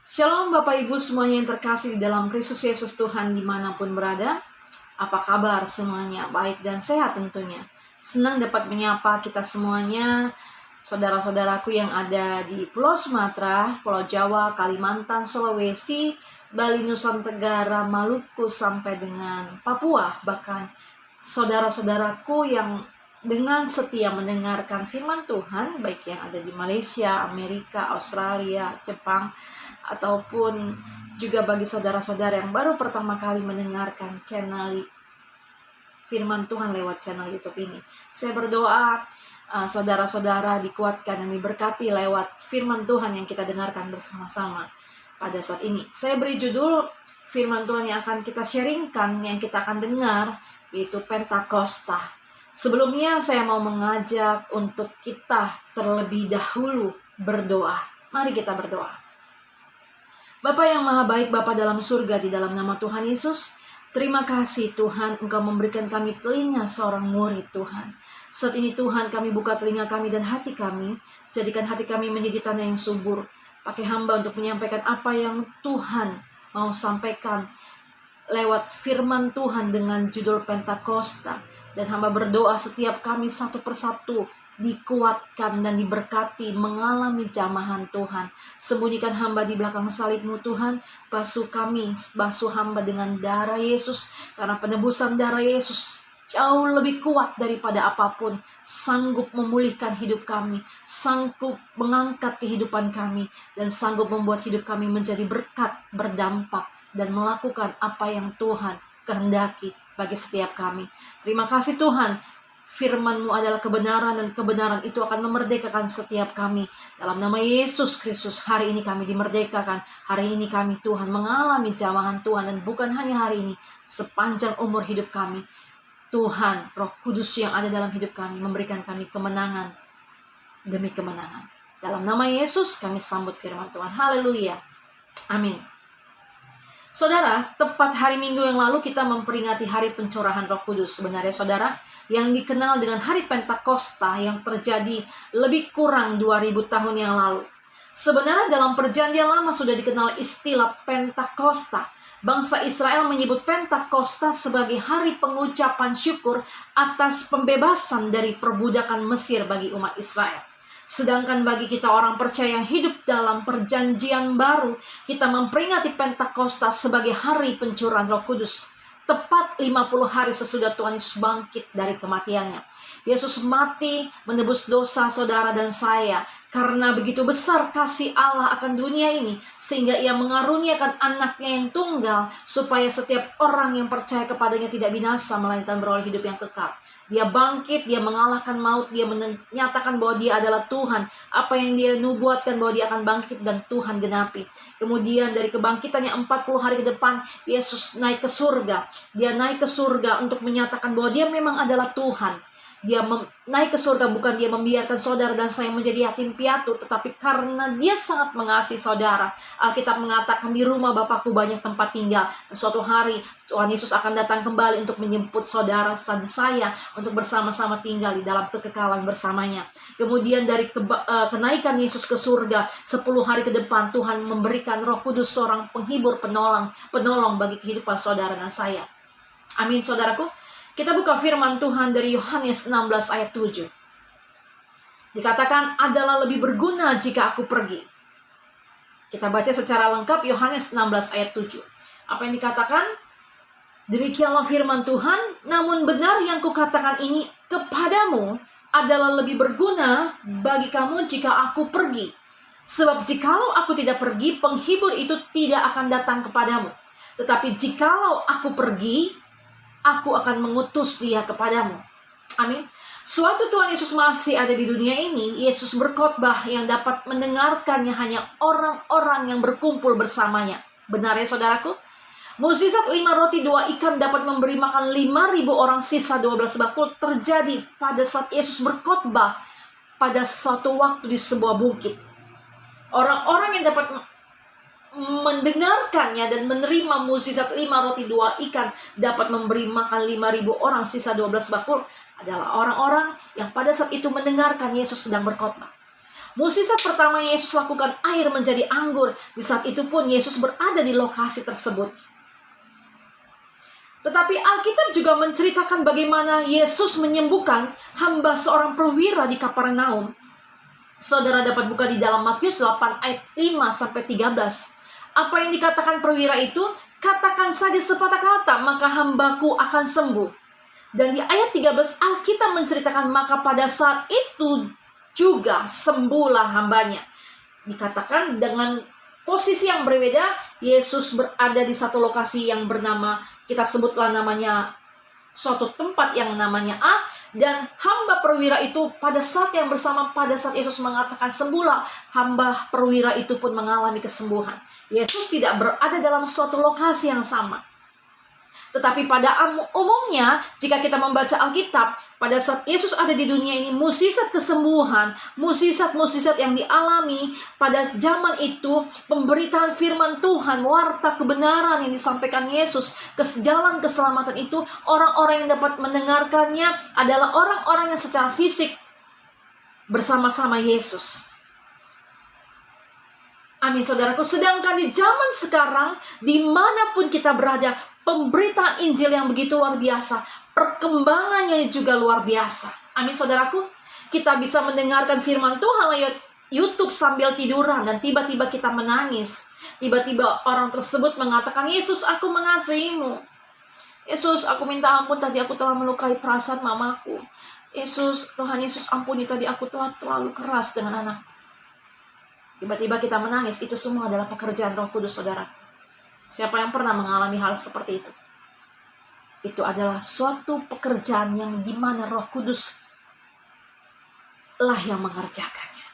Shalom Bapak Ibu semuanya yang terkasih di dalam Kristus Yesus Tuhan dimanapun berada. Apa kabar semuanya? Baik dan sehat tentunya. Senang dapat menyapa kita semuanya, saudara-saudaraku yang ada di Pulau Sumatera, Pulau Jawa, Kalimantan, Sulawesi, Bali, Nusa Tenggara, Maluku, sampai dengan Papua. Bahkan saudara-saudaraku yang dengan setia mendengarkan firman Tuhan, baik yang ada di Malaysia, Amerika, Australia, Jepang, ataupun juga bagi saudara-saudara yang baru pertama kali mendengarkan channel firman Tuhan lewat channel YouTube ini. Saya berdoa saudara-saudara dikuatkan dan diberkati lewat firman Tuhan yang kita dengarkan bersama-sama pada saat ini. Saya beri judul firman Tuhan yang akan kita sharingkan, yang kita akan dengar, yaitu Pentakosta. Sebelumnya saya mau mengajak untuk kita terlebih dahulu berdoa. Mari kita berdoa. Bapa yang maha baik, Bapa dalam surga, di dalam nama Tuhan Yesus, terima kasih Tuhan, Engkau memberikan kami telinga seorang murid Tuhan. Saat ini Tuhan, kami buka telinga kami dan hati kami, jadikan hati kami menjadi tanah yang subur. Pakai hamba untuk menyampaikan apa yang Tuhan mau sampaikan lewat firman Tuhan dengan judul Pentakosta. Dan hamba berdoa setiap kami satu persatu dikuatkan dan diberkati mengalami jamahan Tuhan. Sembunyikan hamba di belakang salib-Mu Tuhan. Basuh kami, basuh hamba dengan darah Yesus. Karena penebusan darah Yesus jauh lebih kuat daripada apapun. Sanggup memulihkan hidup kami, sanggup mengangkat kehidupan kami, dan sanggup membuat hidup kami menjadi berkat, berdampak, dan melakukan apa yang Tuhan kehendaki bagi setiap kami. Terima kasih Tuhan, firman-Mu adalah kebenaran, dan kebenaran itu akan memerdekakan setiap kami. Dalam nama Yesus Kristus, hari ini kami dimerdekakan. Hari ini kami Tuhan mengalami jamahan Tuhan, dan bukan hanya hari ini, sepanjang umur hidup kami. Tuhan, Roh Kudus yang ada dalam hidup kami memberikan kami kemenangan demi kemenangan. Dalam nama Yesus kami sambut firman Tuhan. Haleluya. Amin. Saudara, tepat hari Minggu yang lalu kita memperingati hari pencurahan Roh Kudus. Sebenarnya saudara, yang dikenal dengan hari Pentakosta yang terjadi lebih kurang 2000 tahun yang lalu. Sebenarnya dalam perjanjian lama sudah dikenal istilah Pentakosta. Bangsa Israel menyebut Pentakosta sebagai hari pengucapan syukur atas pembebasan dari perbudakan Mesir bagi umat Israel. Sedangkan bagi kita orang percaya yang hidup dalam perjanjian baru, kita memperingati Pentakosta sebagai hari pencurahan Roh Kudus. Tepat 50 hari sesudah Tuhan Yesus bangkit dari kematiannya. Yesus mati menebus dosa saudara dan saya. Karena begitu besar kasih Allah akan dunia ini, sehingga Ia mengaruniakan anaknya yang tunggal, supaya setiap orang yang percaya kepadanya tidak binasa, melainkan beroleh hidup yang kekal. Dia bangkit, Dia mengalahkan maut, Dia menyatakan bahwa Dia adalah Tuhan. Apa yang Dia nubuatkan bahwa Dia akan bangkit, dan Tuhan genapi. Kemudian dari kebangkitannya 40 hari ke depan, Yesus naik ke surga. Dia naik ke surga untuk menyatakan bahwa Dia memang adalah Tuhan. Dia naik ke surga bukan Dia membiarkan saudara dan saya menjadi yatim piatu, tetapi karena Dia sangat mengasihi saudara. Alkitab mengatakan di rumah Bapakku banyak tempat tinggal. Dan suatu hari Tuhan Yesus akan datang kembali untuk menjemput saudara dan saya untuk bersama-sama tinggal di dalam kekekalan bersamanya. Kemudian dari kenaikan Yesus ke surga 10 hari ke depan, Tuhan memberikan Roh Kudus, seorang penghibur, penolong bagi kehidupan saudara dan saya. Amin saudaraku. Kita buka firman Tuhan dari Yohanes 16 ayat 7. Dikatakan, adalah lebih berguna jika aku pergi. Kita baca secara lengkap Yohanes 16 ayat 7. Apa yang dikatakan? Demikianlah firman Tuhan, namun benar yang kukatakan ini kepadamu adalah lebih berguna bagi kamu jika aku pergi. Sebab jikalau aku tidak pergi, penghibur itu tidak akan datang kepadamu. Tetapi jikalau aku pergi, aku akan mengutus Dia kepadamu. Amin. Suatu Tuhan Yesus masih ada di dunia ini, Yesus berkhotbah yang dapat mendengarkannya hanya orang-orang yang berkumpul bersamanya. Benar ya saudaraku? Mukjizat 5 roti 2 ikan dapat memberi makan 5.000 orang, sisa 12 bakul terjadi pada saat Yesus berkhotbah pada suatu waktu di sebuah bukit. Orang-orang yang dapat mendengarkannya dan menerima mukjizat 5 roti 2 ikan dapat memberi makan 5.000 orang, sisa 12 bakul adalah orang-orang yang pada saat itu mendengarkan Yesus sedang berkhotbah. Mukjizat pertama Yesus lakukan, air menjadi anggur. Di saat itu pun Yesus berada di lokasi tersebut. Tetapi Alkitab juga menceritakan bagaimana Yesus menyembuhkan hamba seorang perwira di Kapernaum. Saudara dapat buka di dalam Matius 8 ayat 5-13. Apa yang dikatakan perwira itu? Katakan saja sepatah kata, maka hambaku akan sembuh. Dan di ayat 13 Alkitab menceritakan, maka pada saat itu juga sembuhlah hambanya. Dikatakan dengan posisi yang berbeda, Yesus berada di satu lokasi yang bernama, kita sebutlah namanya suatu tempat yang namanya A, dan hamba perwira itu pada saat yang bersama, pada saat Yesus mengatakan sembuhlah, hamba perwira itu pun mengalami kesembuhan. Yesus tidak berada dalam suatu lokasi yang sama. Tetapi pada umumnya, jika kita membaca Alkitab, pada saat Yesus ada di dunia ini, mukjizat kesembuhan, mukjizat-mukjizat yang dialami pada zaman itu, pemberitaan firman Tuhan, warta kebenaran yang disampaikan Yesus, ke jalan keselamatan itu, orang-orang yang dapat mendengarkannya adalah orang-orang yang secara fisik bersama-sama Yesus. Amin, saudaraku. Sedangkan di zaman sekarang, dimanapun kita berada, pemberitaan Injil yang begitu luar biasa, perkembangannya juga luar biasa. Amin, saudaraku. Kita bisa mendengarkan firman Tuhan lewat YouTube sambil tiduran, dan tiba-tiba kita menangis. Tiba-tiba orang tersebut mengatakan, Yesus, aku mengasihimu. Yesus, aku minta ampun, tadi aku telah melukai perasaan mamaku. Yesus, Tuhan Yesus, ampuni, tadi aku telah terlalu keras dengan anakku. Tiba-tiba kita menangis. Itu semua adalah pekerjaan Roh Kudus, saudara. Siapa yang pernah mengalami hal seperti itu? Itu adalah suatu pekerjaan yang dimana Roh Kudus lah yang mengerjakannya.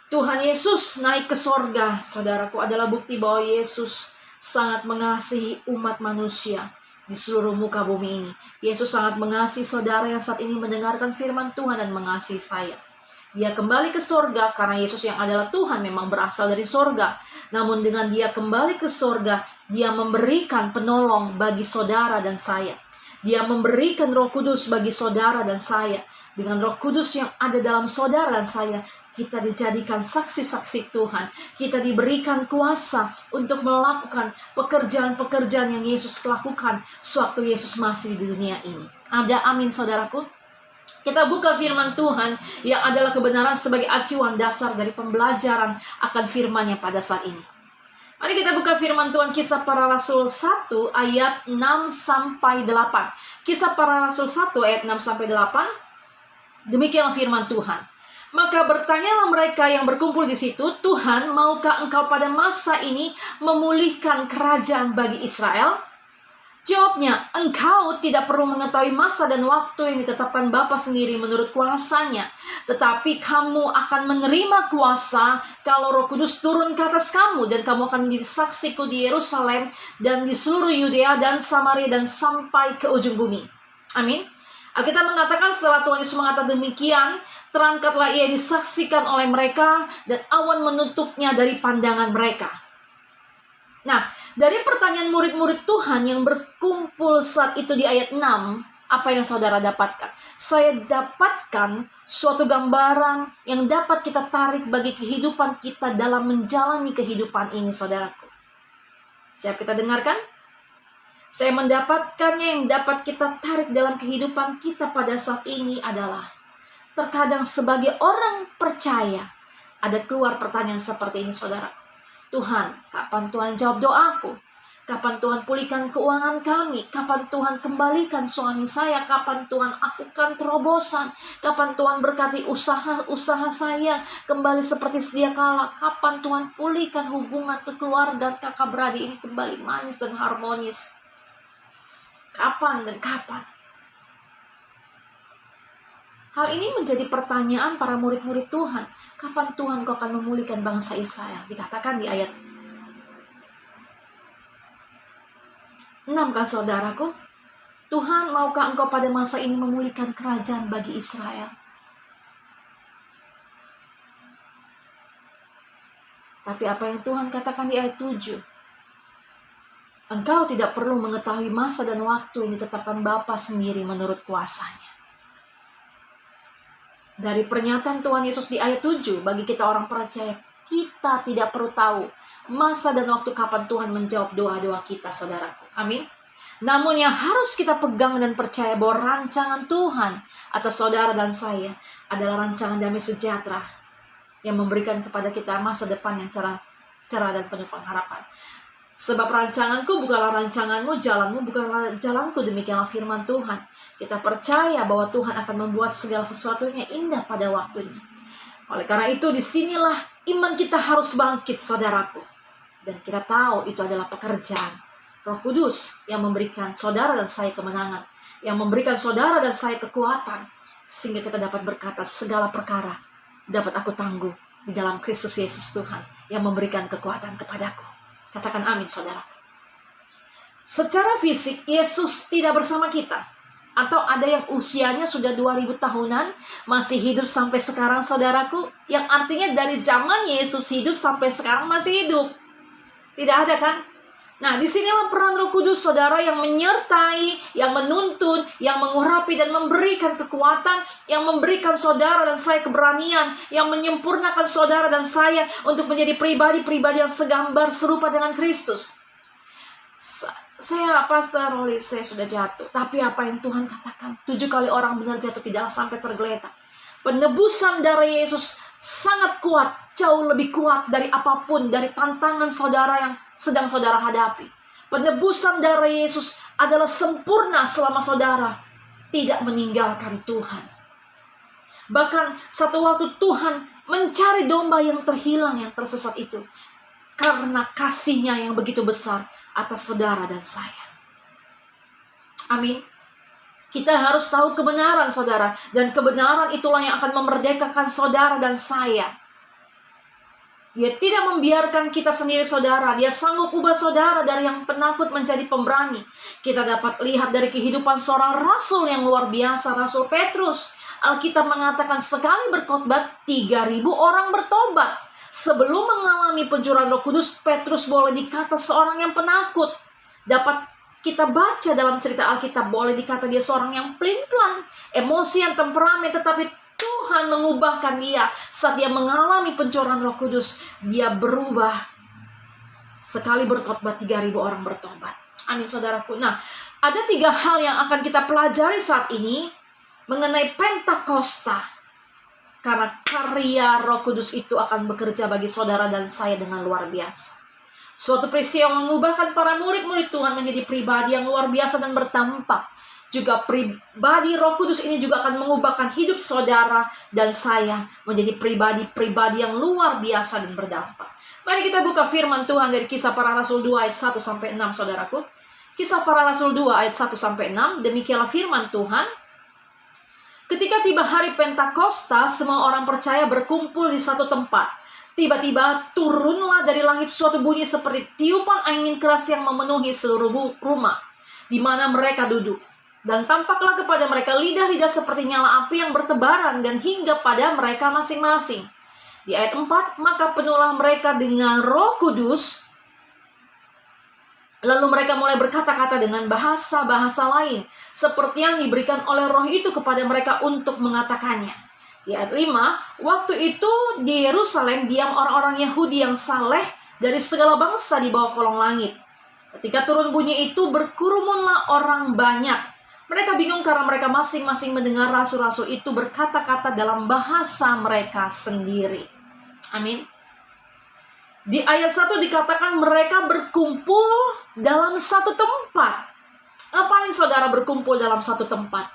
Tuhan Yesus naik ke sorga, saudaraku, adalah bukti bahwa Yesus sangat mengasihi umat manusia di seluruh muka bumi ini. Yesus sangat mengasihi saudara yang saat ini mendengarkan firman Tuhan dan mengasihi saya. Dia kembali ke sorga karena Yesus yang adalah Tuhan memang berasal dari sorga. Namun dengan dia kembali ke sorga, dia memberikan penolong bagi saudara dan saya. Dia memberikan Roh Kudus bagi saudara dan saya. Dengan Roh Kudus yang ada dalam saudara dan saya, kita dijadikan saksi-saksi Tuhan. Kita diberikan kuasa untuk melakukan pekerjaan-pekerjaan yang Yesus lakukan sewaktu Yesus masih di dunia ini. Ada amin, saudaraku? Kita buka firman Tuhan yang adalah kebenaran sebagai acuan dasar dari pembelajaran akan firman-Nya pada saat ini. Mari kita buka firman Tuhan, Kisah Para Rasul 1 ayat 6-8. Kisah Para Rasul 1 ayat 6-8. Demikian firman Tuhan. Maka bertanyalah mereka yang berkumpul di situ, Tuhan, maukah engkau pada masa ini memulihkan kerajaan bagi Israel? Jawabnya, engkau tidak perlu mengetahui masa dan waktu yang ditetapkan Bapa sendiri menurut kuasanya. Tetapi kamu akan menerima kuasa kalau Roh Kudus turun ke atas kamu. Dan kamu akan menjadi saksiku di Yerusalem dan di seluruh Yudea dan Samaria dan sampai ke ujung bumi. Amin. Alkitab mengatakan setelah Tuhan Yesus mengatakan demikian, terangkatlah ia disaksikan oleh mereka dan awan menutupnya dari pandangan mereka. Nah, dari pertanyaan murid-murid Tuhan yang berkumpul saat itu di ayat 6, apa yang saudara dapatkan? Saya dapatkan suatu gambaran yang dapat kita tarik bagi kehidupan kita dalam menjalani kehidupan ini, saudaraku. Siap kita dengarkan? Saya mendapatkannya yang dapat kita tarik dalam kehidupan kita pada saat ini adalah, terkadang sebagai orang percaya, ada keluar pertanyaan seperti ini, saudaraku. Tuhan, kapan Tuhan jawab doaku? Kapan Tuhan pulihkan keuangan kami? Kapan Tuhan kembalikan suami saya? Kapan Tuhan lakukan terobosan? Kapan Tuhan berkati usaha saya kembali seperti sedia kala? Kapan Tuhan pulihkan hubungan kekeluargaan kakak beradik ini kembali manis dan harmonis? Kapan dan kapan? Hal ini menjadi pertanyaan para murid-murid Tuhan. Kapan Tuhan kau akan memulihkan bangsa Israel? Dikatakan di ayat 6 kan, saudaraku? Tuhan, maukah engkau pada masa ini memulihkan kerajaan bagi Israel? Tapi apa yang Tuhan katakan di ayat 7? Engkau tidak perlu mengetahui masa dan waktu yang ditetapkan Bapa sendiri menurut kuasanya. Dari pernyataan Tuhan Yesus di ayat 7, bagi kita orang percaya, kita tidak perlu tahu masa dan waktu kapan Tuhan menjawab doa-doa kita, saudaraku. Amin. Namun yang harus kita pegang dan percaya bahwa rancangan Tuhan atas saudara dan saya adalah rancangan damai sejahtera yang memberikan kepada kita masa depan yang cerah dan penuh pengharapan. Sebab rancanganku bukanlah rancanganmu, jalanmu bukanlah jalanku, demikianlah firman Tuhan. Kita percaya bahwa Tuhan akan membuat segala sesuatunya indah pada waktunya. Oleh karena itu, disinilah iman kita harus bangkit, saudaraku. Dan kita tahu itu adalah pekerjaan Roh Kudus yang memberikan saudara dan saya kemenangan, yang memberikan saudara dan saya kekuatan, sehingga kita dapat berkata segala perkara dapat aku tangguh di dalam Kristus Yesus Tuhan yang memberikan kekuatan kepadaku. Katakan amin, saudara. Secara fisik, Yesus tidak bersama kita. Atau ada yang usianya sudah 2000 tahunan, masih hidup sampai sekarang, saudaraku. Yang artinya dari zaman Yesus hidup sampai sekarang masih hidup. Tidak ada kan? Nah, disinilah peran Roh Kudus, saudara, yang menyertai, yang menuntun, yang mengurapi dan memberikan kekuatan, yang memberikan saudara dan saya keberanian, yang menyempurnakan saudara dan saya untuk menjadi pribadi-pribadi yang segambar serupa dengan Kristus. Saya, Pastor Roli, saya sudah jatuh. Tapi apa yang Tuhan katakan? 7 kali orang benar jatuh, tidaklah sampai tergeletak. Penebusan darah Yesus sangat kuat, jauh lebih kuat dari apapun, dari tantangan saudara yang sedang saudara hadapi. Penebusan darah Yesus adalah sempurna selama saudara tidak meninggalkan Tuhan. Bahkan satu waktu Tuhan mencari domba yang terhilang, yang tersesat itu, karena kasih-Nya yang begitu besar atas saudara dan saya. Amin. Kita harus tahu kebenaran, saudara. Dan kebenaran itulah yang akan memerdekakan saudara dan saya. Dia tidak membiarkan kita sendiri, saudara. Dia sanggup ubah saudara dari yang penakut menjadi pemberani. Kita dapat lihat dari kehidupan seorang rasul yang luar biasa, Rasul Petrus. Alkitab mengatakan sekali berkhotbah 3.000 orang bertobat. Sebelum mengalami pencurahan Roh Kudus, Petrus boleh dikata seorang yang penakut. Dapat kita baca dalam cerita Alkitab, boleh dikata dia seorang yang pelin-pelan, emosian, temperamen, tetapi Tuhan mengubahkan dia saat dia mengalami pencurahan Roh Kudus. Dia berubah. Sekali berkhotbah 3.000 orang bertobat. Amin, saudaraku. Nah, ada 3 hal yang akan kita pelajari saat ini mengenai Pentakosta. Karena karya Roh Kudus itu akan bekerja bagi saudara dan saya dengan luar biasa. Suatu peristiwa mengubahkan para murid-murid Tuhan menjadi pribadi yang luar biasa dan berdampak. Juga pribadi Roh Kudus ini juga akan mengubahkan hidup saudara dan saya menjadi pribadi-pribadi yang luar biasa dan berdampak. Mari kita buka firman Tuhan dari Kisah Para Rasul 2 ayat 1-6, saudaraku. Kisah Para Rasul 2 ayat 1-6, demikianlah firman Tuhan. Ketika tiba hari Pentakosta, semua orang percaya berkumpul di satu tempat. Tiba-tiba turunlah dari langit suatu bunyi seperti tiupan angin keras yang memenuhi seluruh rumah di mana mereka duduk. Dan tampaklah kepada mereka lidah-lidah seperti nyala api yang bertebaran dan hingga pada mereka masing-masing. Di ayat 4, maka penuhlah mereka dengan Roh Kudus. Lalu mereka mulai berkata-kata dengan bahasa-bahasa lain, seperti yang diberikan oleh Roh itu kepada mereka untuk mengatakannya. Di ayat 5, waktu itu di Yerusalem diam orang-orang Yahudi yang saleh dari segala bangsa di bawah kolong langit. Ketika turun bunyi itu, berkerumunlah orang banyak. Mereka bingung karena mereka masing-masing mendengar rasul-rasul itu berkata-kata dalam bahasa mereka sendiri. Amin. Di ayat 1 dikatakan mereka berkumpul dalam satu tempat. Ngapain saudara berkumpul dalam satu tempat?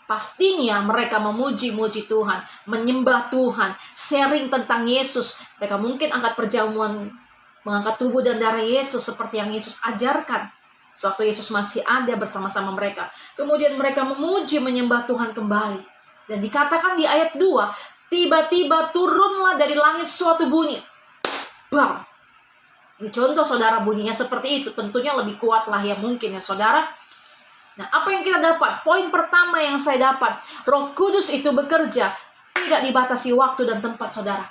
Pastinya mereka memuji-muji Tuhan, menyembah Tuhan, sharing tentang Yesus. Mereka mungkin angkat perjamuan, mengangkat tubuh dan darah Yesus seperti yang Yesus ajarkan sewaktu Yesus masih ada bersama-sama mereka. Kemudian mereka memuji, menyembah Tuhan kembali. Dan dikatakan di ayat 2, tiba-tiba turunlah dari langit suatu bunyi. Bang! Ini contoh, saudara, bunyinya seperti itu. Tentunya lebih kuat lah ya mungkin ya, saudara. Nah, apa yang kita dapat? Poin pertama yang saya dapat, Roh Kudus itu bekerja tidak dibatasi waktu dan tempat, saudara.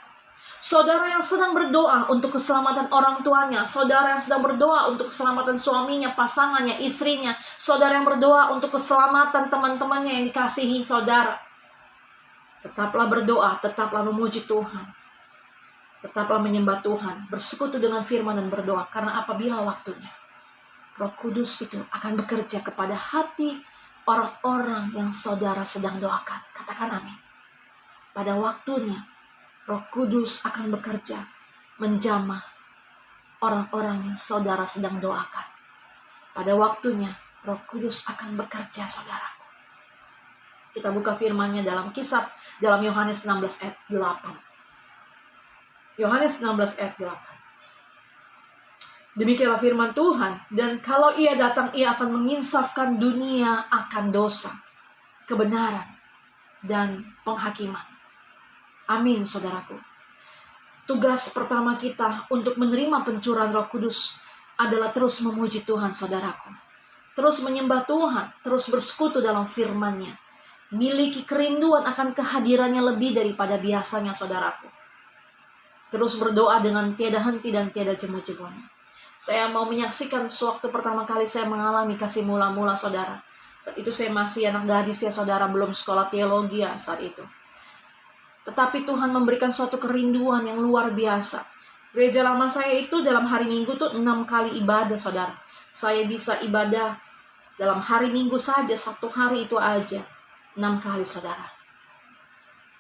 Saudara yang sedang berdoa untuk keselamatan orang tuanya, saudara yang sedang berdoa untuk keselamatan suaminya, pasangannya, istrinya, saudara yang berdoa untuk keselamatan teman-temannya yang dikasihi saudara. Tetaplah berdoa, tetaplah memuji Tuhan. Tetaplah menyembah Tuhan, bersekutu dengan firman dan berdoa. Karena apabila waktunya, Roh Kudus itu akan bekerja kepada hati orang-orang yang saudara sedang doakan. Katakan amin. Pada waktunya, Roh Kudus akan bekerja menjamah orang-orang yang saudara sedang doakan. Pada waktunya, Roh Kudus akan bekerja, saudaraku. Kita buka firman-Nya dalam dalam Yohanes 16 ayat 8. Yohanes 16 ayat 8. Demikianlah firman Tuhan, dan kalau Ia datang, Ia akan menginsafkan dunia akan dosa, kebenaran, dan penghakiman. Amin, saudaraku. Tugas pertama kita untuk menerima pencurahan Roh Kudus adalah terus memuji Tuhan, saudaraku. Terus menyembah Tuhan, terus bersekutu dalam firman-Nya. Miliki kerinduan akan kehadirannya lebih daripada biasanya, saudaraku. Terus berdoa dengan tiada henti dan tiada jemu-jemunya. Saya mau menyaksikan sewaktu pertama kali saya mengalami kasih mula-mula, saudara. Saat itu saya masih anak gadis ya, saudara, belum sekolah teologi ya saat itu. Tetapi Tuhan memberikan suatu kerinduan yang luar biasa. Gereja lama saya itu dalam hari Minggu tuh 6 kali ibadah, saudara. Saya bisa ibadah dalam hari Minggu saja, satu hari itu aja 6 kali, saudara.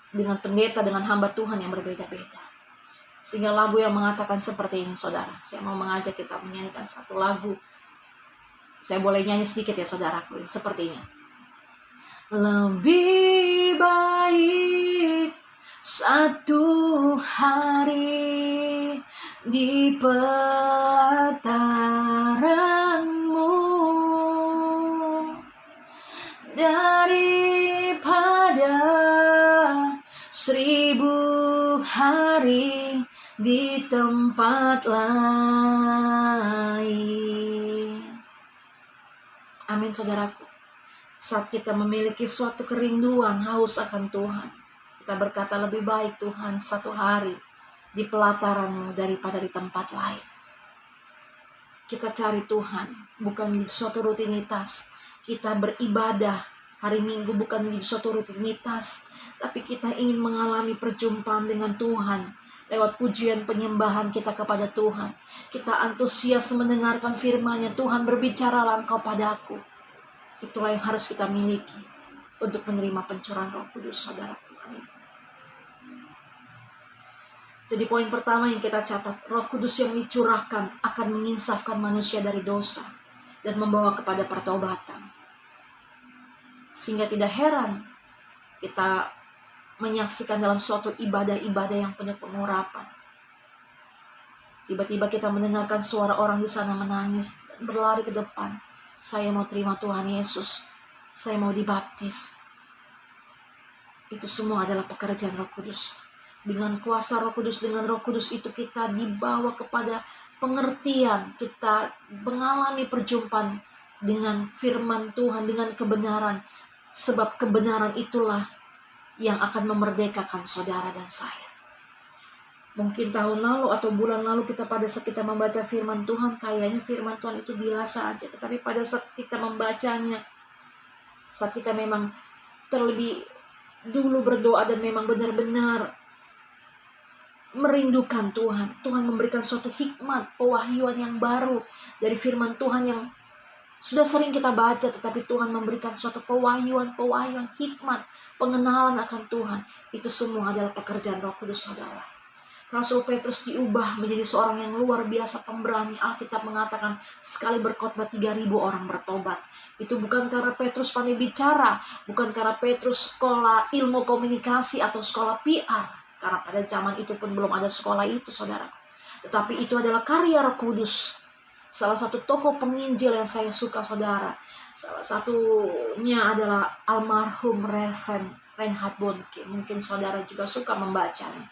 Dengan pendeta, dengan hamba Tuhan yang berbeda-beda. Sehingga lagu yang mengatakan seperti ini, saudara. Saya mau mengajak kita menyanyikan satu lagu. Saya boleh nyanyi sedikit ya, saudaraku. Sepertinya. Lebih baik satu hari di pelataran-Mu daripada 1000 hari di tempat lain. Amin, saudaraku. Saat kita memiliki suatu kerinduan, haus akan Tuhan, kita berkata lebih baik Tuhan satu hari di pelataran-Mu daripada di tempat lain. Kita cari Tuhan, bukan di suatu rutinitas. Kita beribadah hari Minggu bukan di suatu rutinitas, tapi kita ingin mengalami perjumpaan dengan Tuhan. Lewat pujian penyembahan kita kepada Tuhan, kita antusias mendengarkan firman-Nya. Tuhan, berbicaralah Engkau padaku. Itulah yang harus kita miliki untuk menerima pencurahan Roh Kudus, saudaraku. Amin. Jadi poin pertama yang kita catat, Roh Kudus yang dicurahkan akan menginsafkan manusia dari dosa dan membawa kepada pertobatan. Sehingga tidak heran kita menyaksikan dalam suatu ibadah-ibadah yang penuh pengurapan. Tiba-tiba kita mendengarkan suara orang di sana menangis dan berlari ke depan. Saya mau terima Tuhan Yesus. Saya mau dibaptis. Itu semua adalah pekerjaan Roh Kudus. Dengan kuasa Roh Kudus, dengan Roh Kudus itu kita dibawa kepada pengertian. Kita mengalami perjumpaan dengan firman Tuhan, dengan kebenaran. Sebab kebenaran itulah yang akan memerdekakan saudara dan saya. Mungkin tahun lalu atau bulan lalu pada saat kita membaca firman Tuhan, kayaknya firman Tuhan itu biasa aja. Tetapi pada saat kita membacanya, saat kita memang terlebih dulu berdoa dan memang benar-benar merindukan Tuhan, Tuhan memberikan suatu hikmat, pewahyuan yang baru dari firman Tuhan yang sudah sering kita baca, tetapi Tuhan memberikan suatu pewahyuan, hikmat, pengenalan akan Tuhan. Itu semua adalah pekerjaan Roh Kudus, saudara. Rasul Petrus diubah menjadi seorang yang luar biasa pemberani. Alkitab mengatakan sekali berkhotbah 3.000 orang bertobat. Itu bukan karena Petrus pandai bicara, bukan karena Petrus sekolah ilmu komunikasi atau sekolah PR. Karena pada zaman itu pun belum ada sekolah itu, saudara. Tetapi itu adalah karya Roh Kudus. Salah satu tokoh penginjil yang saya suka, saudara, salah satunya adalah almarhum Reverend Reinhard Bonnke. Mungkin saudara juga suka membacanya.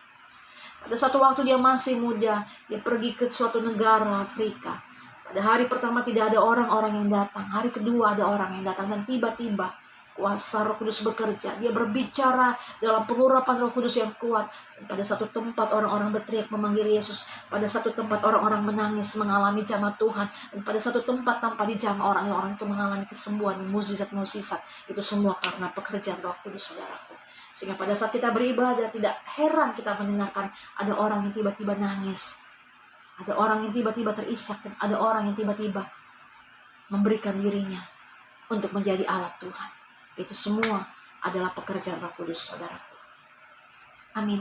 Pada satu waktu dia masih muda, dia pergi ke suatu negara Afrika. Pada hari pertama tidak ada orang-orang yang datang. Hari kedua ada orang yang datang, dan tiba-tiba kuasa Roh Kudus bekerja. Dia berbicara dalam pengurapan Roh Kudus yang kuat. Dan pada satu tempat orang-orang berteriak memanggil Yesus. Pada satu tempat orang-orang menangis mengalami jamah Tuhan. Dan pada satu tempat tanpa dijamah orang itu mengalami kesembuhan, mukjizat-mukjizat. Itu semua karena pekerjaan Roh Kudus, saudaraku. Sehingga pada saat kita beribadah, tidak heran kita mendengarkan ada orang yang tiba-tiba nangis, ada orang yang tiba-tiba terisak, dan ada orang yang tiba-tiba memberikan dirinya untuk menjadi alat Tuhan. Itu semua adalah pekerjaan Roh Kudus, saudaraku. Amin.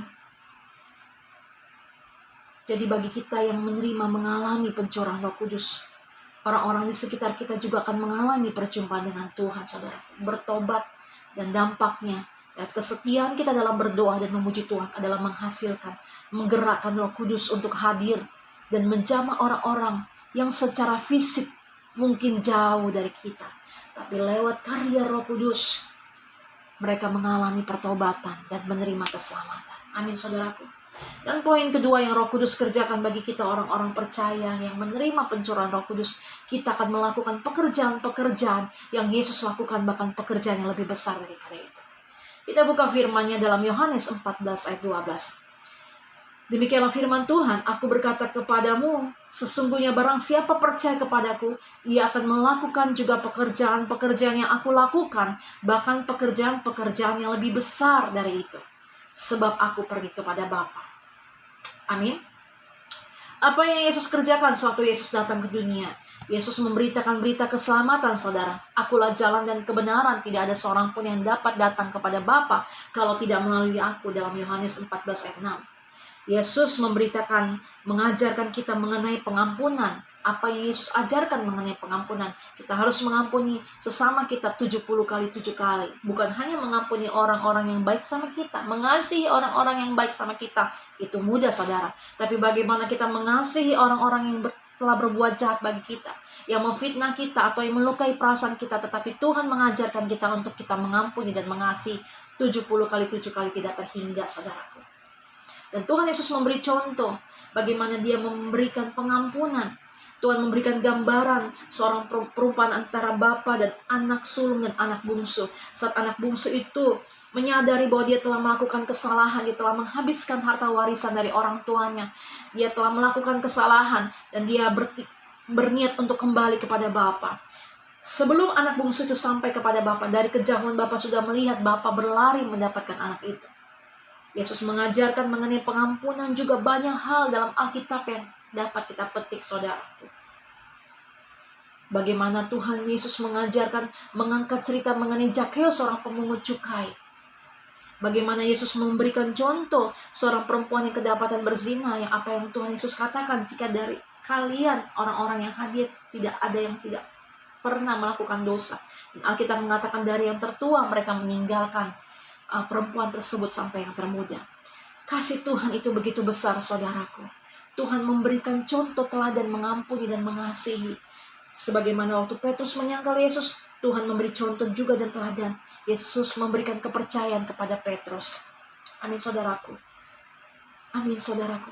Jadi bagi kita yang menerima, mengalami pencurahan Roh Kudus, orang-orang di sekitar kita juga akan mengalami perjumpaan dengan Tuhan, saudara. Bertobat, dan dampaknya dan kesetiaan kita dalam berdoa dan memuji Tuhan adalah menghasilkan, menggerakkan Roh Kudus untuk hadir dan menjamah orang-orang yang secara fisik mungkin jauh dari kita. Tapi lewat karya Roh Kudus, mereka mengalami pertobatan dan menerima keselamatan. Amin, saudaraku. Dan poin kedua yang Roh Kudus kerjakan bagi kita orang-orang percaya yang menerima pencurahan Roh Kudus, kita akan melakukan pekerjaan-pekerjaan yang Yesus lakukan, bahkan pekerjaan yang lebih besar daripada itu. Kita buka firman-Nya dalam Yohanes 14 ayat 12. Demikianlah firman Tuhan, aku berkata kepadamu, sesungguhnya barang siapa percaya kepadaku, ia akan melakukan juga pekerjaan-pekerjaan yang aku lakukan, bahkan pekerjaan-pekerjaan yang lebih besar dari itu. Sebab aku pergi kepada Bapa. Amin. Apa yang Yesus kerjakan sewaktu Yesus datang ke dunia? Yesus memberitakan berita keselamatan, saudara. Akulah jalan dan kebenaran. Tidak ada seorang pun yang dapat datang kepada Bapa kalau tidak melalui aku, dalam Yohanes 14 ayat 6. Yesus memberitakan, mengajarkan kita mengenai pengampunan. Apa yang Yesus ajarkan mengenai pengampunan? Kita harus mengampuni sesama kita 70 kali 7 kali. Bukan hanya mengampuni orang-orang yang baik sama kita. Mengasihi orang-orang yang baik sama kita, itu mudah, saudara. Tapi bagaimana kita mengasihi orang-orang yang telah berbuat jahat bagi kita, yang memfitnah kita atau yang melukai perasaan kita, tetapi Tuhan mengajarkan kita untuk kita mengampuni dan mengasihi 70 kali 7 kali tidak terhingga, saudaraku. Dan Tuhan Yesus memberi contoh bagaimana dia memberikan pengampunan. Tuhan memberikan gambaran seorang perumpamaan antara bapa dan anak sulung dan anak bungsu. Saat anak bungsu itu menyadari bahwa dia telah melakukan kesalahan, dia telah menghabiskan harta warisan dari orang tuanya, dia telah melakukan kesalahan, dan dia berniat untuk kembali kepada bapa. Sebelum anak bungsu itu sampai kepada bapa, dari kejauhan bapa sudah melihat bapa berlari mendapatkan anak itu. Yesus mengajarkan mengenai pengampunan juga banyak hal dalam Alkitab yang dapat kita petik, saudaraku. Bagaimana Tuhan Yesus mengajarkan, mengangkat cerita mengenai Zakheus, seorang pemungut cukai. Bagaimana Yesus memberikan contoh seorang perempuan yang kedapatan berzina, yang apa yang Tuhan Yesus katakan, jika dari kalian orang-orang yang hadir tidak ada yang tidak pernah melakukan dosa. Dan Alkitab mengatakan dari yang tertua mereka meninggalkan perempuan tersebut sampai yang termuda. Kasih Tuhan itu begitu besar, saudaraku. Tuhan memberikan contoh teladan mengampuni dan mengasihi. Sebagaimana waktu Petrus menyangkal Yesus, Tuhan memberi contoh juga dan teladan. Yesus memberikan kepercayaan kepada Petrus. Amin, saudaraku. Amin, saudaraku.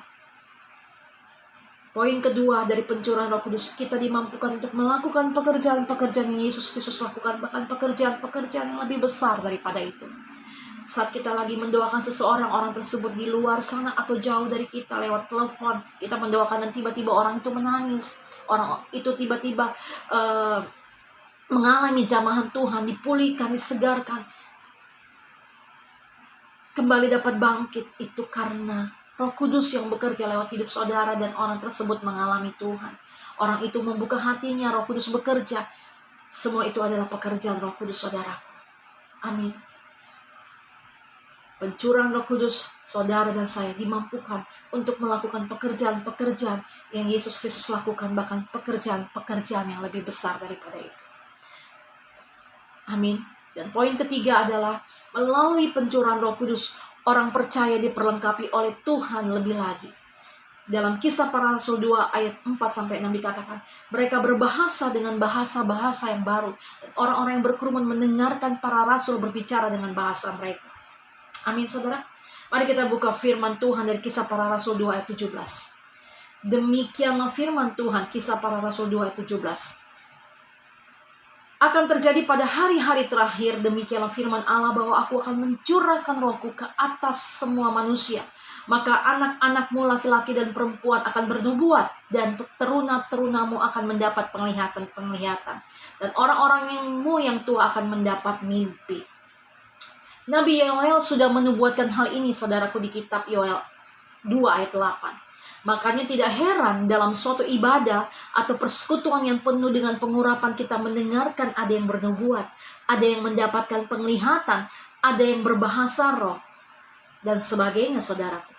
Poin kedua dari pencurahan Roh Kudus, kita dimampukan untuk melakukan pekerjaan-pekerjaan yang Yesus Kristus lakukan, bahkan pekerjaan-pekerjaan yang lebih besar daripada itu. Saat kita lagi mendoakan seseorang, orang tersebut di luar sana atau jauh dari kita lewat telepon, kita mendoakan dan tiba-tiba orang itu menangis. Orang itu tiba-tiba mengalami jamahan Tuhan, dipulihkan, disegarkan, kembali dapat bangkit. Itu karena Roh Kudus yang bekerja lewat hidup saudara dan orang tersebut mengalami Tuhan. Orang itu membuka hatinya, Roh Kudus bekerja. Semua itu adalah pekerjaan Roh Kudus, saudaraku. Amin. Pencurahan Roh Kudus, saudara dan saya dimampukan untuk melakukan pekerjaan-pekerjaan yang Yesus Kristus lakukan, bahkan pekerjaan-pekerjaan yang lebih besar daripada itu. Amin. Dan poin ketiga adalah melalui pencurahan Roh Kudus, orang percaya diperlengkapi oleh Tuhan lebih lagi. Dalam Kisah Para Rasul 2 ayat 4-6 dikatakan, mereka berbahasa dengan bahasa-bahasa yang baru, dan orang-orang yang berkerumun mendengarkan para rasul berbicara dengan bahasa mereka. Amin, saudara. Mari kita buka firman Tuhan dari Kisah Para Rasul 2 ayat 17. Demikianlah firman Tuhan, Kisah Para Rasul 2 ayat 17. Akan terjadi pada hari-hari terakhir, demikianlah firman Allah, bahwa aku akan mencurahkan rohku ke atas semua manusia. Maka anak-anakmu laki-laki dan perempuan akan bernubuat, dan teruna-terunamu akan mendapat penglihatan-penglihatan, dan orang-orangmu yang tua akan mendapat mimpi. Nabi Yoel sudah menubuatkan hal ini, saudaraku, di kitab Yoel 2 ayat 8. Makanya tidak heran dalam suatu ibadah atau persekutuan yang penuh dengan pengurapan kita mendengarkan ada yang bernubuat, ada yang mendapatkan penglihatan, ada yang berbahasa roh, dan sebagainya, saudaraku.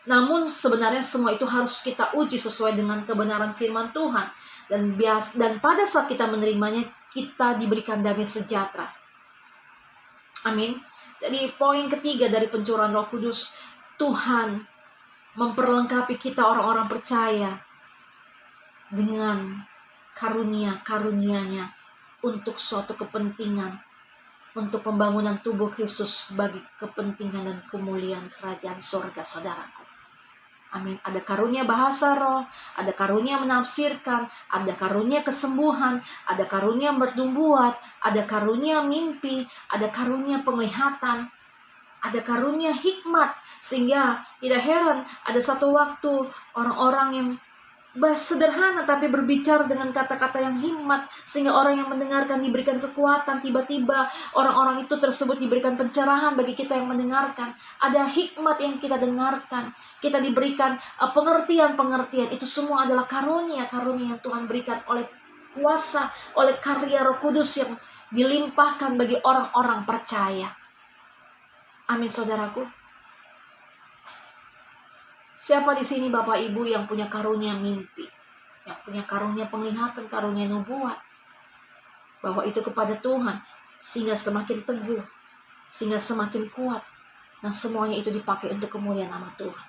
Namun sebenarnya semua itu harus kita uji sesuai dengan kebenaran firman Tuhan. Dan pada saat kita menerimanya, kita diberikan damai sejahtera. Amin. Jadi poin ketiga dari pencurahan Roh Kudus, Tuhan memperlengkapi kita orang-orang percaya dengan karunia-karunia-Nya untuk suatu kepentingan, untuk pembangunan tubuh Kristus bagi kepentingan dan kemuliaan kerajaan surga, saudaraku. Amin. Ada karunia bahasa roh, ada karunia menafsirkan, ada karunia kesembuhan, ada karunia bernubuat, ada karunia mimpi, ada karunia penglihatan, ada karunia hikmat. Sehingga tidak heran ada satu waktu orang-orang yang sederhana tapi berbicara dengan kata-kata yang hikmat, sehingga orang yang mendengarkan diberikan kekuatan. Tiba-tiba orang-orang itu tersebut diberikan pencerahan bagi kita yang mendengarkan. Ada hikmat yang kita dengarkan, kita diberikan pengertian-pengertian. Itu semua adalah karunia-karunia yang Tuhan berikan oleh kuasa, oleh karya Roh Kudus yang dilimpahkan bagi orang-orang percaya. Amin, saudaraku. Siapa di sini Bapak Ibu yang punya karunia mimpi, yang punya karunia penglihatan, karunia nubuat? Bahwa itu kepada Tuhan, sehingga semakin teguh, sehingga semakin kuat. Nah, semuanya itu dipakai untuk kemuliaan nama Tuhan.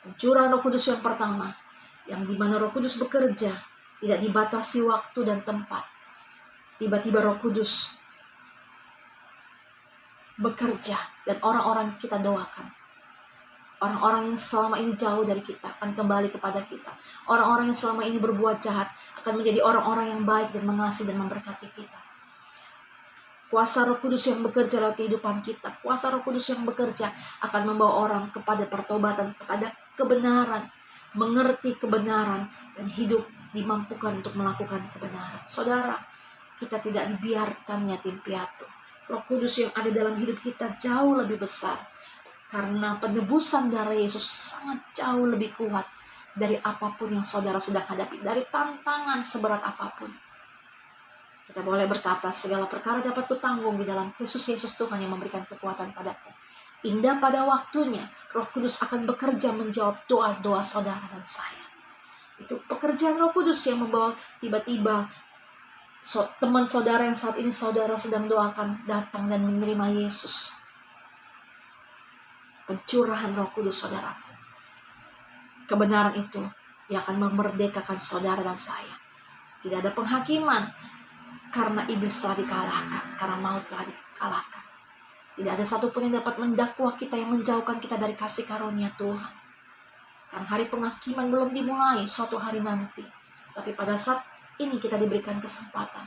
Pencurahan Roh Kudus yang pertama, yang dimana Roh Kudus bekerja, tidak dibatasi waktu dan tempat. Tiba-tiba Roh Kudus bekerja, dan orang-orang kita doakan, orang-orang yang selama ini jauh dari kita akan kembali kepada kita. Orang-orang yang selama ini berbuat jahat akan menjadi orang-orang yang baik dan mengasihi dan memberkati kita. Kuasa Roh Kudus yang bekerja dalam kehidupan kita, kuasa Roh Kudus yang bekerja akan membawa orang kepada pertobatan, kepada kebenaran, mengerti kebenaran, dan hidup dimampukan untuk melakukan kebenaran. Saudara, kita tidak dibiarkan yatim piatu. Roh Kudus yang ada dalam hidup kita jauh lebih besar, karena penebusan darah Yesus sangat jauh lebih kuat dari apapun yang saudara sedang hadapi, dari tantangan seberat apapun. Kita boleh berkata, segala perkara dapat kutanggung di dalam Kristus Yesus Tuhan yang memberikan kekuatan padaku. Indah pada waktunya, Roh Kudus akan bekerja menjawab doa-doa saudara dan saya. Itu pekerjaan Roh Kudus yang membawa tiba-tiba teman saudara yang saat ini saudara sedang doakan datang dan menerima Yesus. Pencurahan Roh Kudus, saudara. Kebenaran itu yang akan memerdekakan saudara dan saya. Tidak ada penghakiman, karena iblis telah dikalahkan, karena maut telah dikalahkan. Tidak ada satupun yang dapat mendakwa kita, yang menjauhkan kita dari kasih karunia Tuhan. Karena hari penghakiman belum dimulai, suatu hari nanti. Tapi pada saat ini kita diberikan kesempatan.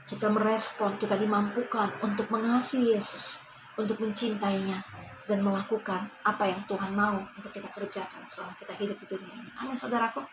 Kita merespon, kita dimampukan untuk mengasihi Yesus, untuk mencintainya, dan melakukan apa yang Tuhan mau untuk kita kerjakan selama kita hidup di dunia ini. Amin, saudaraku.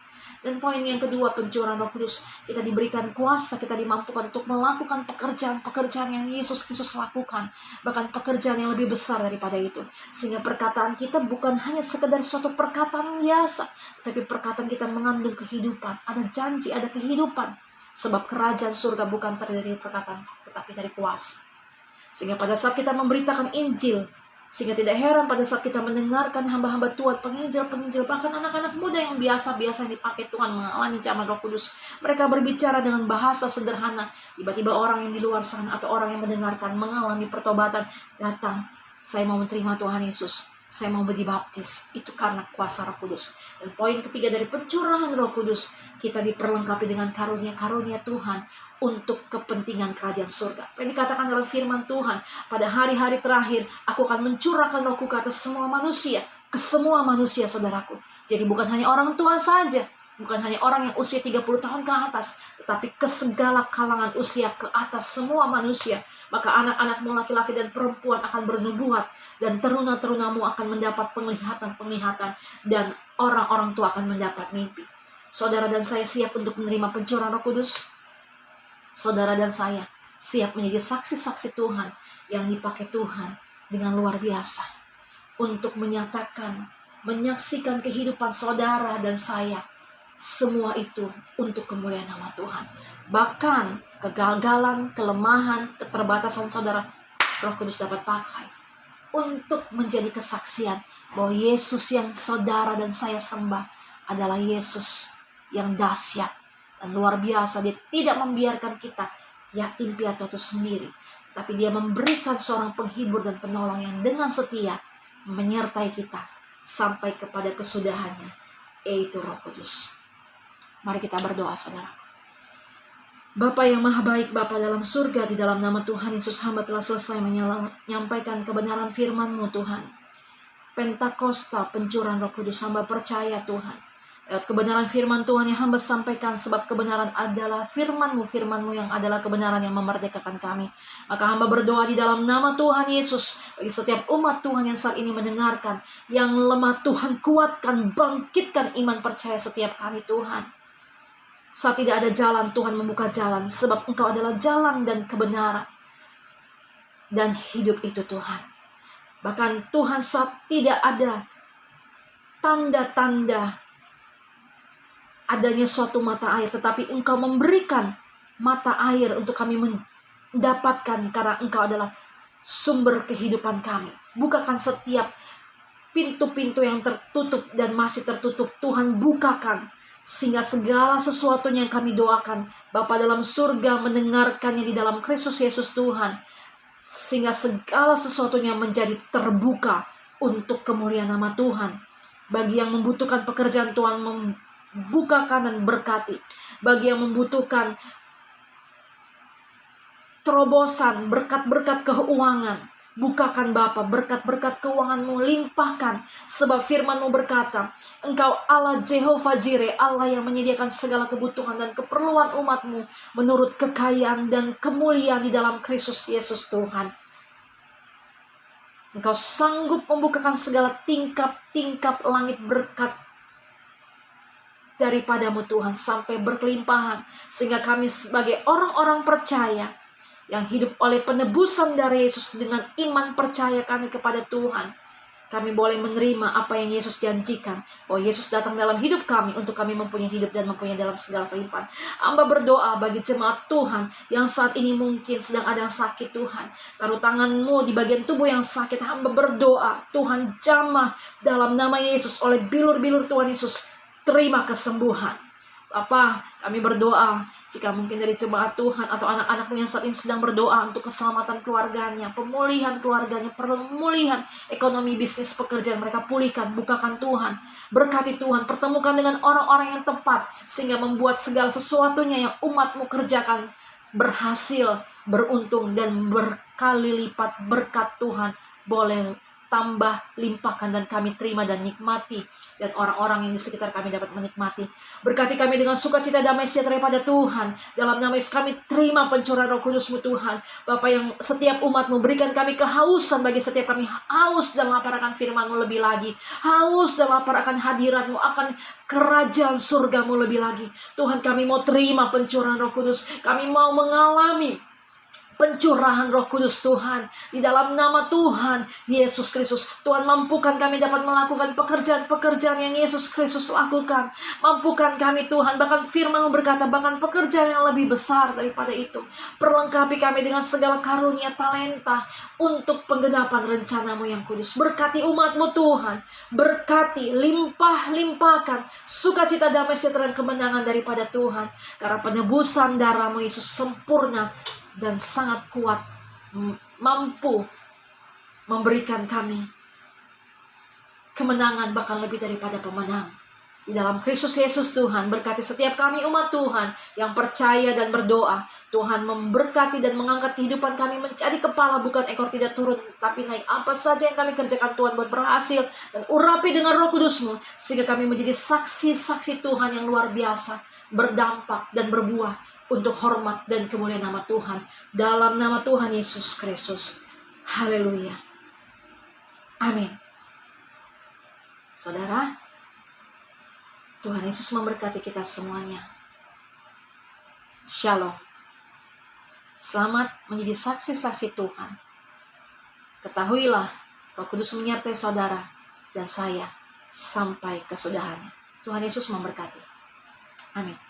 Dan poin yang kedua, pencurahan Roh Kudus, kita diberikan kuasa, kita dimampukan untuk melakukan pekerjaan-pekerjaan yang Yesus Kristus lakukan, bahkan pekerjaan yang lebih besar daripada itu. Sehingga perkataan kita bukan hanya sekedar suatu perkataan biasa, tapi perkataan kita mengandung kehidupan, ada janji, ada kehidupan. Sebab kerajaan surga bukan terdiri dari perkataan, tetapi dari kuasa. Sehingga pada saat kita memberitakan Injil, sehingga tidak heran pada saat kita mendengarkan hamba-hamba Tuhan, penginjil-penginjil, bahkan anak-anak muda yang biasa-biasa yang dipakai Tuhan mengalami zaman Roh Kudus. Mereka berbicara dengan bahasa sederhana. Tiba-tiba orang yang di luar sana atau orang yang mendengarkan mengalami pertobatan. Datang, saya mau menerima Tuhan Yesus, saya mau dibaptis. Itu karena kuasa Roh Kudus. Dan poin ketiga dari pencurahan Roh Kudus, kita diperlengkapi dengan karunia-karunia Tuhan untuk kepentingan kerajaan surga. Yang dikatakan dalam firman Tuhan, pada hari-hari terakhir aku akan mencurahkan Rohku ke atas semua manusia, ke semua manusia, saudaraku. Jadi bukan hanya orang tua saja, bukan hanya orang yang usia 30 tahun ke atas, tetapi ke segala kalangan usia, ke atas semua manusia. Maka anak-anakmu laki-laki dan perempuan akan bernubuat, dan teruna-terunamu akan mendapat penglihatan-penglihatan, dan orang-orang tua akan mendapat mimpi. Saudara dan saya siap untuk menerima pencurahan Roh Kudus? saudara dan saya siap menjadi saksi-saksi Tuhan yang dipakai Tuhan dengan luar biasa untuk menyatakan, menyaksikan kehidupan saudara dan saya. Semua itu untuk kemuliaan nama Tuhan. Bahkan kegagalan, kelemahan, keterbatasan saudara, Roh Kudus dapat pakai untuk menjadi kesaksian bahwa Yesus yang saudara dan saya sembah adalah Yesus yang dahsyat dan luar biasa. Dia tidak membiarkan kita yatim piatu sendiri, tapi Dia memberikan seorang penghibur dan penolong yang dengan setia menyertai kita sampai kepada kesudahannya, yaitu Roh Kudus. Mari kita berdoa, saudaraku. Bapa yang maha baik, Bapa dalam surga, di dalam nama Tuhan Yesus, hamba telah selesai menyampaikan kebenaran firman-Mu, Tuhan. Pentakosta, pencurahan Roh Kudus, hamba percaya Tuhan. Kebenaran firman Tuhan yang hamba sampaikan, sebab kebenaran adalah firman-Mu, firman-Mu yang adalah kebenaran yang memerdekakan kami. Maka hamba berdoa di dalam nama Tuhan Yesus, bagi setiap umat Tuhan yang saat ini mendengarkan, yang lemah Tuhan kuatkan, bangkitkan iman percaya setiap kami Tuhan. Saat tidak ada jalan, Tuhan membuka jalan, sebab Engkau adalah jalan dan kebenaran dan hidup itu Tuhan. Bahkan Tuhan, saat tidak ada tanda-tanda adanya suatu mata air, tetapi Engkau memberikan mata air untuk kami mendapatkan, karena Engkau adalah sumber kehidupan kami. Bukakan setiap pintu-pintu yang tertutup dan masih tertutup, Tuhan bukakan, sehingga segala sesuatunya yang kami doakan, Bapa dalam surga mendengarkannya di dalam Kristus Yesus Tuhan, sehingga segala sesuatunya menjadi terbuka untuk kemuliaan nama Tuhan. Bagi yang membutuhkan pekerjaan, Tuhan bukakan dan berkati. Bagi yang membutuhkan terobosan, berkat-berkat keuangan, bukakan Bapa, berkat-berkat keuangan-Mu limpahkan. Sebab firman-Mu berkata, Engkau Allah Jehovah Jireh, Allah yang menyediakan segala kebutuhan dan keperluan umat-Mu menurut kekayaan dan kemuliaan di dalam Kristus Yesus Tuhan. Engkau sanggup membukakan segala tingkap-tingkap langit berkat daripadamu Tuhan sampai berkelimpahan, sehingga kami sebagai orang-orang percaya yang hidup oleh penebusan dari Yesus dengan iman percaya kami kepada Tuhan, kami boleh menerima apa yang Yesus janjikan, bahwa Yesus datang dalam hidup kami untuk kami mempunyai hidup dan mempunyai dalam segala kelimpahan. Hamba berdoa bagi jemaat Tuhan yang saat ini mungkin sedang ada yang sakit, Tuhan. Taruh tangan-Mu di bagian tubuh yang sakit. Hamba berdoa, Tuhan jamah dalam nama Yesus oleh bilur-bilur Tuhan Yesus. Terima kesembuhan. Bapa, kami berdoa jika mungkin dari jemaat Tuhan atau anak-anak-Mu yang saat ini sedang berdoa untuk keselamatan keluarganya, pemulihan keluarganya, pemulihan ekonomi, bisnis, pekerjaan mereka, pulihkan, bukakan Tuhan. Berkati Tuhan, pertemukan dengan orang-orang yang tepat, sehingga membuat segala sesuatunya yang umat-Mu kerjakan berhasil, beruntung, dan berkali lipat berkat Tuhan boleh tambah, limpahkan, dan kami terima dan nikmati, dan orang-orang yang di sekitar kami dapat menikmati. Berkati kami dengan sukacita, damai sejahtera pada Tuhan. Dalam nama Yesus kami terima pencurahan Roh Kudus-Mu Tuhan. Bapa yang setiap umat-Mu, berikan kami kehausan, bagi setiap kami haus dan lapar akan firman-Mu lebih lagi, haus dan lapar akan hadirat-Mu, akan kerajaan surga-Mu lebih lagi. Tuhan, kami mau terima pencurahan Roh Kudus, kami mau mengalami pencurahan Roh Kudus Tuhan, di dalam nama Tuhan Yesus Kristus. Tuhan, mampukan kami dapat melakukan pekerjaan-pekerjaan yang Yesus Kristus lakukan. Mampukan kami Tuhan, bahkan firman-Mu berkata, bahkan pekerjaan yang lebih besar daripada itu. Perlengkapi kami dengan segala karunia talenta untuk penggenapan rencana-Mu yang kudus. Berkati umat-Mu Tuhan, berkati, limpahkan sukacita, damai sejahtera, dan kemenangan daripada Tuhan. Karena penebusan darah-Mu Yesus sempurna dan sangat kuat, mampu memberikan kami kemenangan, bahkan lebih daripada pemenang. Di dalam Kristus Yesus Tuhan, berkati setiap kami umat Tuhan yang percaya dan berdoa. Tuhan memberkati dan mengangkat kehidupan kami menjadi kepala, bukan ekor, tidak turun tapi naik. Apa saja yang kami kerjakan Tuhan buat berhasil, dan urapi dengan Roh Kudus-Mu, sehingga kami menjadi saksi-saksi Tuhan yang luar biasa, berdampak dan berbuah untuk hormat dan kemuliaan nama Tuhan. Dalam nama Tuhan Yesus Kristus. Haleluya. Amin. Saudara, Tuhan Yesus memberkati kita semuanya. Shalom. Selamat menjadi saksi-saksi Tuhan. Ketahuilah, Roh Kudus menyertai saudara dan saya sampai kesudahannya. Tuhan Yesus memberkati. Amin.